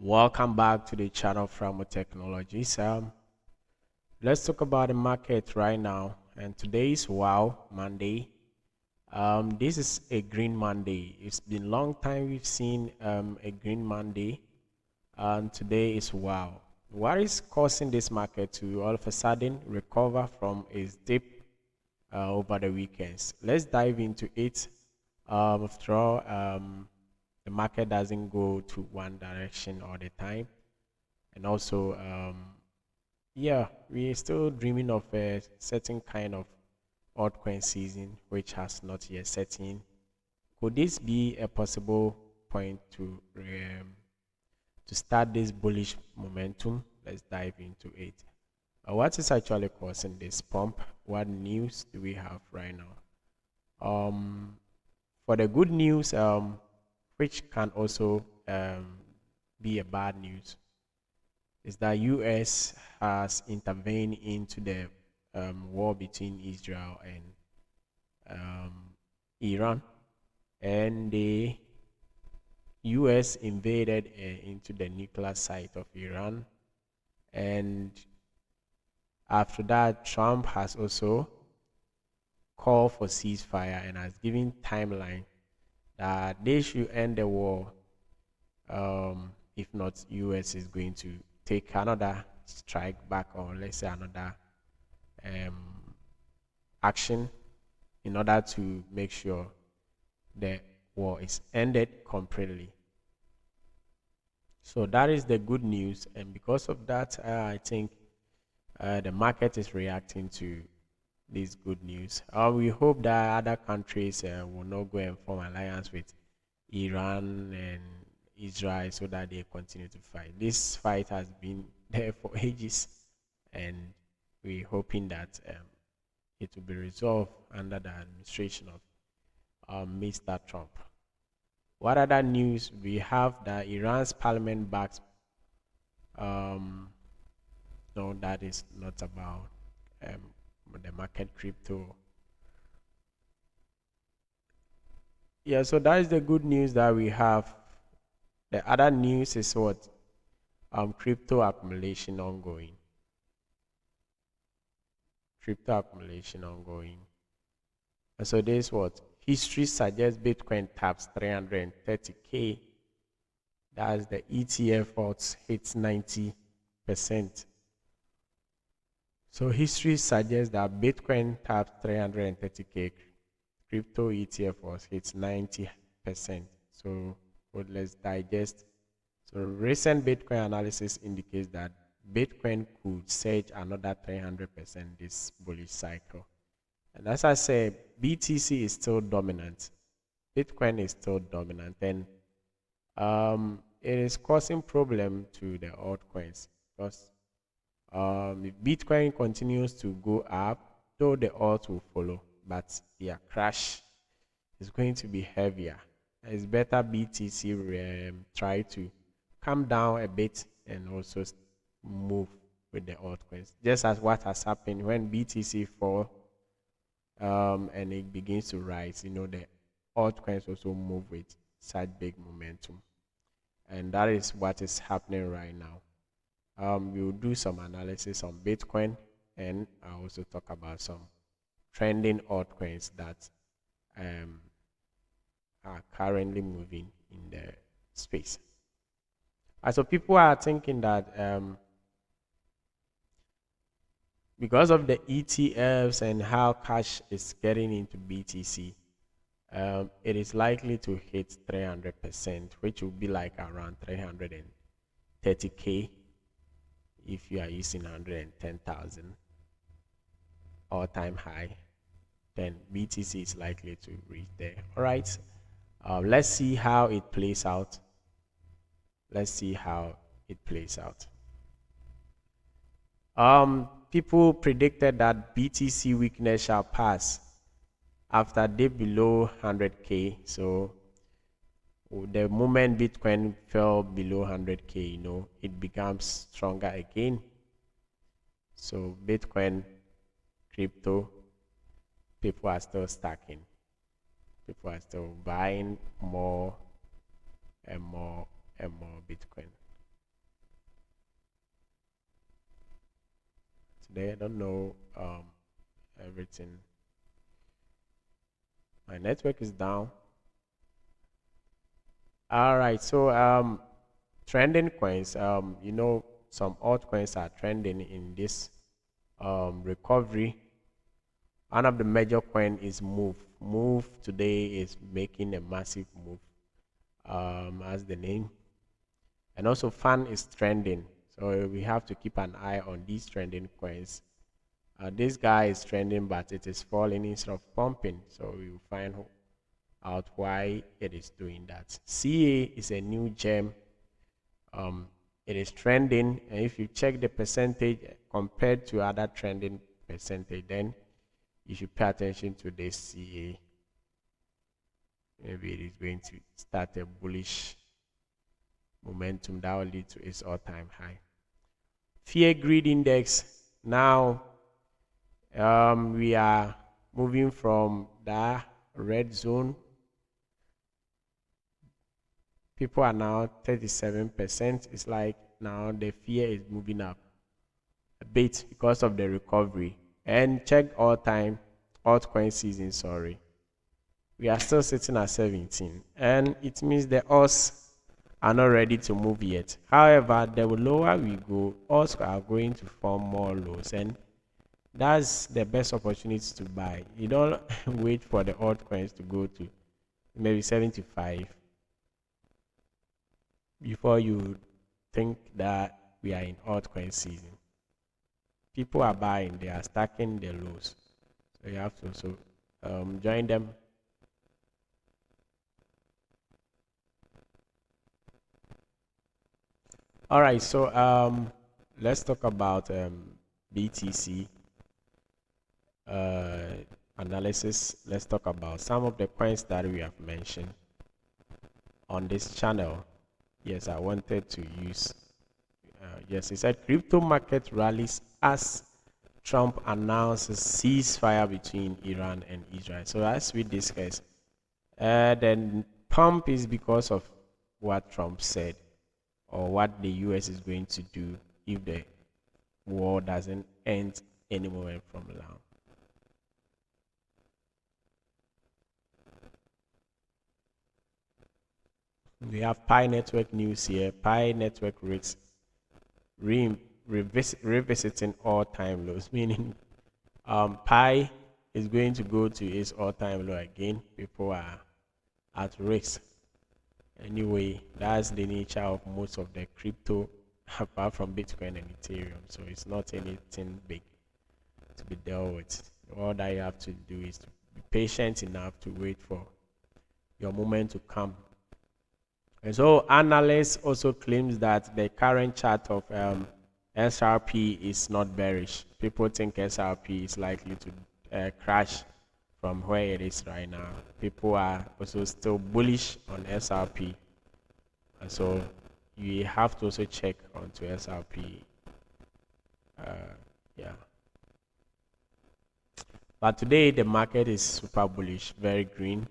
Welcome back to the channel from Technologies. Let's talk about the market right now. And today is Wow Monday. This is a green Monday. It's been a long time we've seen a green Monday, and today is Wow. What is causing this market to all of a sudden recover from its dip over the weekends? Let's dive into it. After all, the market doesn't go to one direction all the time, and also yeah, we're still dreaming of a certain kind of altcoin season which has not yet set in. Could this be a possible point to start this bullish momentum? Let's dive into it. What is actually causing this pump? What news do we have right now? um for the good news, which can also be a bad news, is that US has intervened into the war between Israel and Iran, and the US invaded into the nuclear site of Iran, and after that, Trump has also called for ceasefire and has given timeline that they should end the war. If not, US is going to take another strike back, or let's say another um, action in order to make sure the war is ended completely. So that is the good news, and because of that, I think the market is reacting to this good news. We hope that other countries will not go and form alliance with Iran and Israel so that they continue to fight. This fight has been there for ages, and we're hoping that it will be resolved under the administration of Mr. Trump. What other news we have? That Iran's parliament backs. Um, no, that is not about um, the market crypto. Yeah, so that is the good news that we have. The other news is what? Crypto accumulation ongoing. Crypto accumulation ongoing. And so this what? History suggests Bitcoin taps 330K. That's the ETF odds hits 90%. So history suggests that Bitcoin taps 330K. Crypto ETF was hits 90%. So let's digest. So recent Bitcoin analysis indicates that Bitcoin could surge another 300% this bullish cycle. And as I said, BTC is still dominant. Bitcoin is still dominant, and it is causing problem to the altcoins because if Bitcoin continues to go up, though the alt will follow, but their crash is going to be heavier. It's better BTC try to come down a bit and also move with the altcoins, just as what has happened when BTC fall and it begins to rise. The altcoins also move with such big momentum, and that is what is happening right now. We will do some analysis on Bitcoin, and I'll also talk about some trending altcoins that um, are currently moving in the space. So people are thinking that because of the ETFs and how cash is getting into BTC, it is likely to hit 300%, which will be like around 330K if you are using 110,000 all-time high. Then BTC is likely to reach there. All right, let's see how it plays out. Let's see how it plays out. People predicted that BTC weakness shall pass after dip below 100K. So the moment Bitcoin fell below 100K, it becomes stronger again. So Bitcoin, crypto, people are still stacking. People are still buying more and more and more Bitcoin. today. I don't know everything. My network is down. All right, so trending coins. Some altcoins are trending in this recovery. One of the major coin is Move. Move today is making a massive move, as the name, and also Fan is trending. So we have to keep an eye on these trending coins. This guy is trending, but it is falling instead of pumping. So we will find out why it is doing that. CA is a new gem. Um, it is trending, and if you check the percentage compared to other trending percentage, then you should pay attention to this CA. Maybe it is going to start a bullish momentum that will lead to its all-time high. Fear greed index. Now we are moving from the red zone. People are now 37%. It's like now the fear is moving up a bit because of the recovery. And check all-time altcoin season. Sorry, we are still sitting at 17, and it means the odds are not ready to move yet. However, the lower we go, odds are going to form more lows, and that's the best opportunity to buy. You don't wait for the altcoins to go to maybe 75 before you think that we are in altcoin season. People are buying, they are stacking the lows, so you have to also join them. All right, so let's talk about BTC analysis. Let's talk about some of the coins that we have mentioned on this channel. Yes, I wanted to use. Yes, it said crypto market rallies as Trump announces ceasefire between Iran and Israel. So as we discussed, then pump is because of what Trump said or what the US is going to do if the war doesn't end anywhere from now. We have Pi Network news here. Pi Network rates revisiting all-time lows, meaning Pi is going to go to its all-time low again. People are at risk. Anyway, that's the nature of most of the crypto, apart from Bitcoin and Ethereum. So it's not anything big to be dealt with. All that you have to do is to be patient enough to wait for your moment to come. And so analysts also claims that the current chart of SRP is not bearish. People think SRP is likely to crash from where it is right now. People are also still bullish on SRP, and so you have to also check onto SRP. Yeah, but today the market is super bullish, very green.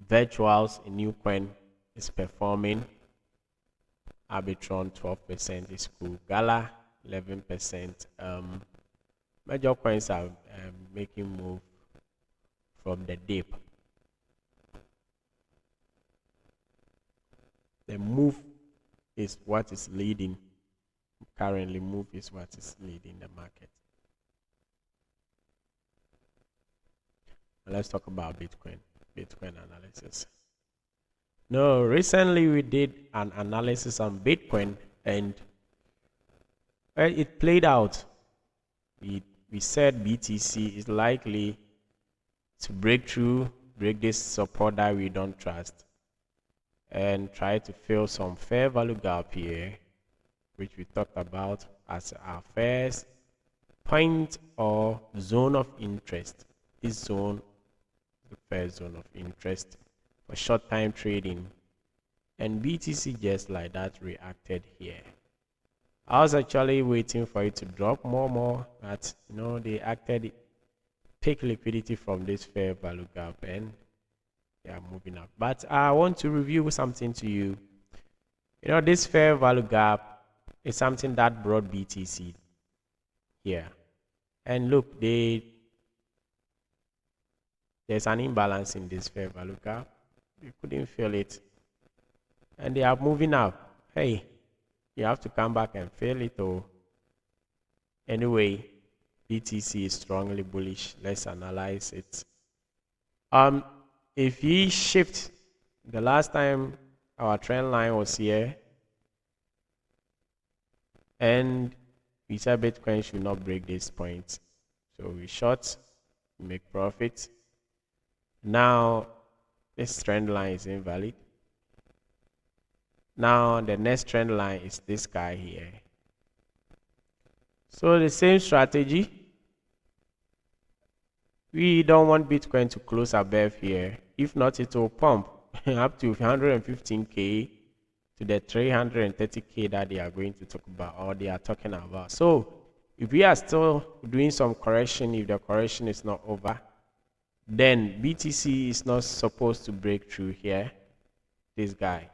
Virtuals, a new coin, is performing. Arbitron 12% is cool. Gala 11%. Major coins are making move from the dip. The move is what is leading. Currently, move is what is leading the market. Let's talk about Bitcoin analysis. No, recently we did an analysis on Bitcoin, and it played out. We said BTC is likely to break this support that we don't trust, and try to fill some fair value gap here, which we talked about as our first point or zone of interest. This zone is the first zone of interest for short-time trading, and BTC just like that reacted here. I was actually waiting for it to drop more, but they acted take liquidity from this fair value gap, and they are moving up. But I want to review something to you. This fair value gap is something that brought BTC here. And look, there's an imbalance in this fair value gap. You couldn't feel it. And they are moving up. Hey, you have to come back and feel it. Oh, anyway, BTC is strongly bullish. Let's analyze it. If we shift, the last time our trend line was here, and we said Bitcoin should not break this point, so we short, we make profit. Now this trend line is invalid. Now the next trend line is this guy here. So the same strategy. We don't want Bitcoin to close above here. If not, it will pump up to 115K to the 330K that they are going to talk about, or they are talking about. So if we are still doing some correction, if the correction is not over, then BTC is not supposed to break through here, this guy.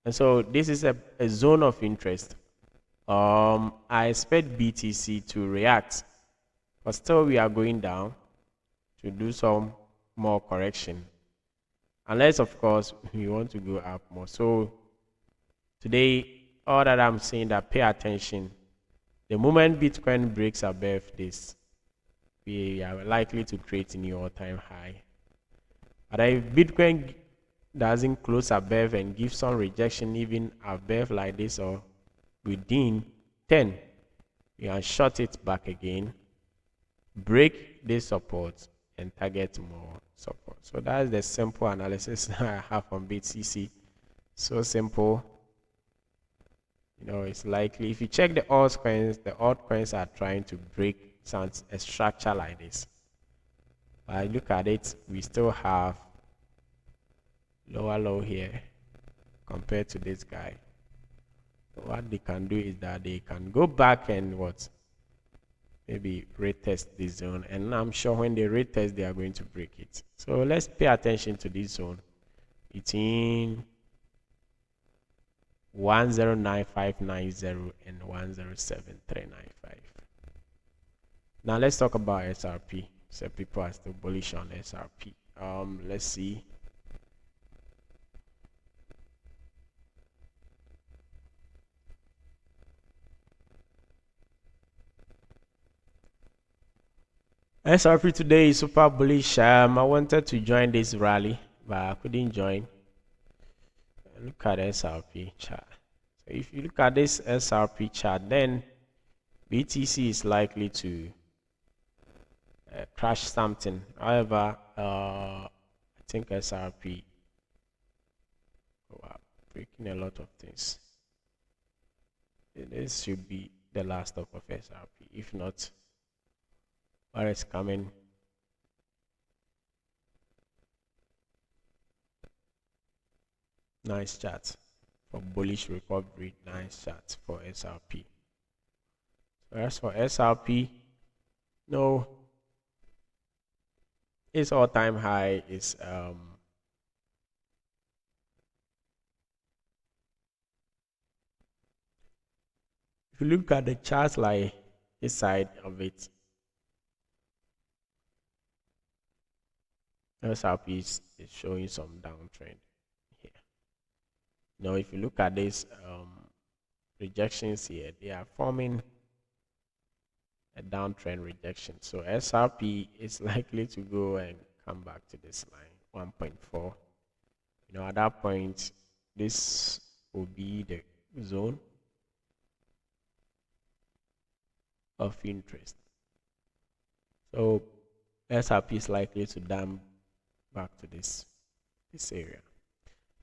And so this is a zone of interest. I expect BTC to react, but still we are going down to do some more correction. Unless, of course, we want to go up more. So today, all that I'm saying that pay attention. The moment Bitcoin breaks above this, we are likely to create a new all-time high. But if Bitcoin doesn't close above and give some rejection even above like this or within 10, we can short it back again, break this support, and target more support. So that's the simple analysis I have on BTC. So simple. You know, it's likely if you check the altcoins are trying to break a structure like this. But I look at it, we still have lower low here compared to this guy. So what they can do is that they can go back and maybe retest this zone, and I'm sure when they retest they are going to break it. So let's pay attention to this zone between 109590 and 107395. Now let's talk about SRP. So people are still bullish on SRP. Let's see. SRP today is super bullish. I wanted to join this rally, but I couldn't join. Look at SRP chart. So if you look at this SRP chart, then BTC is likely to crash something. However, I think SRP breaking a lot of things. This should be the last stop of SRP. If not, what is coming? Nice chart for bullish recovery. Nice chart for SRP. So as for SRP, no, its all-time high is if you look at the chart like this side of it, SRP is showing some downtrend here. Now, if you look at this rejections here, they are forming a downtrend rejection. So SRP is likely to go and come back to this line 1.4. You know, at that point, this will be the zone of interest. So SRP is likely to dump back to this area.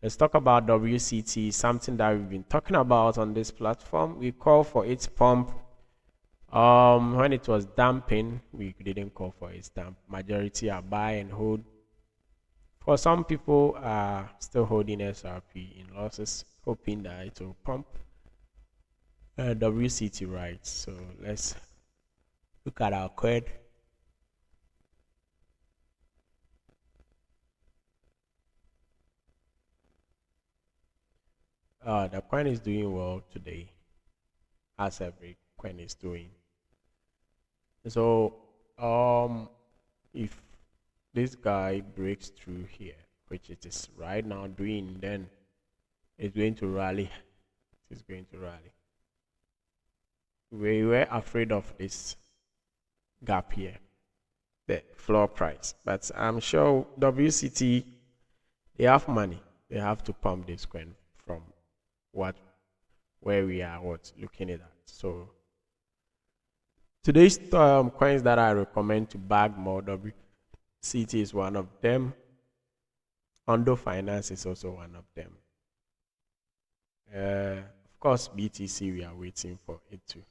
Let's talk about WCT, something that we've been talking about on this platform. We call for its pump. When it was dumping, we didn't call for its dump. Majority are buy and hold. For some people are still holding SRP in losses, hoping that it will pump WCT right. So let's look at our code. The coin is doing well today, as every coin is doing. So, if this guy breaks through here, which it is right now doing, then it's going to rally. It's going to rally. We were afraid of this gap here, the floor price, but I'm sure WCT, they have money. They have to pump this coin from where we are looking at that. So today's coins that I recommend to bag more, WCT is one of them. Ondo Finance is also one of them. Of course, BTC, we are waiting for it to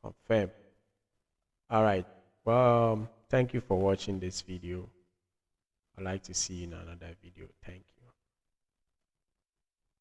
confirm. All right. Well, thank you for watching this video. I'd like to see you in another video. Thank you.